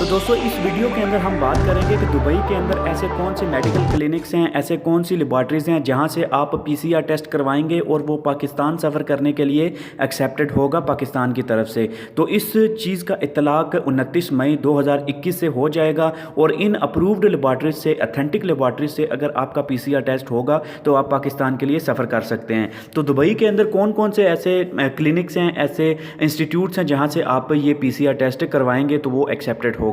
तो दोस्तों इस वीडियो के अंदर हम बात करेंगे कि दुबई के अंदर ऐसे कौन से मेडिकल क्लिनिक्स हैं, ऐसे कौन सी लेबॉर्ट्रीज़ हैं जहां से आप पीसीआर टेस्ट करवाएंगे और वो पाकिस्तान सफ़र करने के लिए एक्सेप्टेड होगा पाकिस्तान की तरफ से। तो इस चीज़ का इतलाक़ 29 मई 2021 से हो जाएगा और इन अप्रूव्ड लेबॉर्ट्रीज से, अथेंटिक लेबॉर्ट्रीज से अगर आपका पीसीआर टेस्ट होगा तो आप पाकिस्तान के लिए सफ़र कर सकते हैं। तो दुबई के अंदर कौन कौन से ऐसे क्लिनिक्स हैं, ऐसे इंस्टीट्यूट्स हैं जहाँ से आप ये पीसीआर टेस्ट करवाएंगे तो वो एक्सेप्टेड होगा।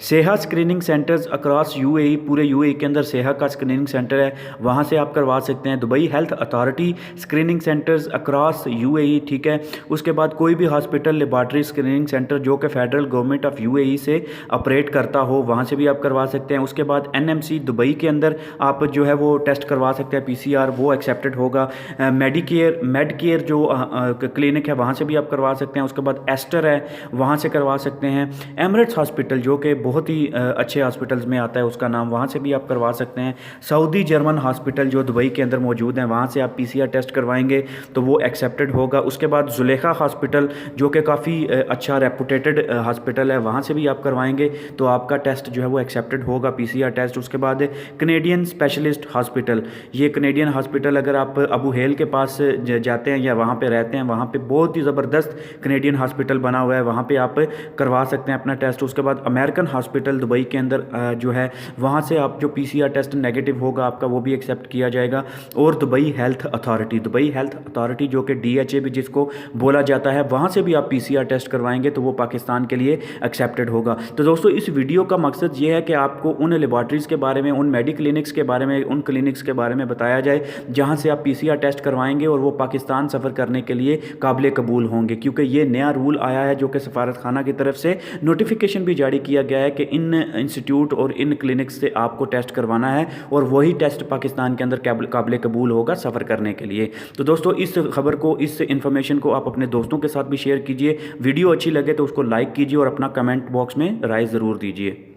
सेहा स्क्रीनिंग सेंटर्स अक्रॉस यूएई, पूरे यूएई के अंदर सेहा का स्क्रीनिंग सेंटर है, वहाँ से आप करवा सकते हैं। Dubai health authority screening centres across UAE, ठीक है। उसके बाद कोई भी हॉस्पिटल लेबॉर्ट्री स्क्रीनिंग सेंटर जो कि फेडरल गवर्नमेंट ऑफ यूएई से ऑपरेट करता हो, वहाँ से भी आप करवा सकते हैं। उसके बाद एनएमसी दुबई के अंदर आप जो है वो टेस्ट करवा सकते हैं पीसीआर, वो एक्सेप्टेड होगा। मेडकेयर जो क्लिनिक है वहाँ से भी आप करवा सकते हैं। उसके बाद एस्टर है, वहाँ से करवा सकते हैं। एमरेट्स हॉस्पिटल जो कि बहुत ही अच्छे हॉस्पिटल्स में आता है उसका नाम, वहाँ से भी आप करवा सकते हैं। सऊदी जर्मन हॉस्पिटल जो दुबई के अंदर मौजूद हैं, वहाँ से आप पीसीआर टेस्ट करवाएंगे तो वो एक्सेप्टेड होगा। उसके बाद जुलेखा हॉस्पिटल जो कि काफ़ी अच्छा रेपुटेटेड हॉस्पिटल है, वहाँ से भी आप करवाएंगे तो आपका टेस्ट जो है वो एक्सेप्टेड होगा, पीसीआर टेस्ट। उसके बाद कनेडियन स्पेशलिस्ट हॉस्पिटल, ये कनेडियन हॉस्पिटल अगर आप अबू हेल के पास जाते हैं या वहाँ पे रहते हैं, वहाँ पे बहुत ही ज़बरदस्त कनेडियन हॉस्पिटल बना हुआ है, वहाँ पे आप करवा सकते हैं अपना टेस्ट। उसके बाद अमेरिकन हॉस्पिटल दुबई के अंदर जो है, वहाँ से आप जो पीसीआर टेस्ट नेगेटिव होगा आपका वो भी एक्सेप्ट किया जाएगा। और दुबई हेल्थ अथॉरिटी जो कि डीएचए भी जिसको बोला जाता है, वहाँ से भी आप पीसीआर टेस्ट करवाएंगे तो वो पाकिस्तान के लिए एक्सेप्टेड होगा। तो दोस्तों इस वीडियो का मकसद ये है कि आपको उन लेबॉर्ट्रीज़ के बारे में, उन मेडिक्लिनिक्स के बारे में, उन क्लिनिक्स के बारे में बताया जाए जहाँ से आप पीसीआर टेस्ट करवाएंगे और वो पाकिस्तान सफ़र करने के लिए काबिल कबूल होंगे। क्योंकि ये नया रूल आया है जो कि सफारत खाना की तरफ से नोटिफिकेशन भी जारी किया गया है कि इन इंस्टीट्यूट और इन क्लिनिक्स से आपको टेस्ट करवाना है और वही टेस्ट पाकिस्तान के अंदर काबिल कबूल होगा सफ़र करने के लिए। तो दोस्तों इस खबर को, इस इन्फॉर्मेशन को आप अपने दोस्तों के साथ भी शेयर कीजिए। वीडियो अच्छी लगे तो उसको लाइक कीजिए और अपना कमेंट बॉक्स में राय ज़रूर दीजिए।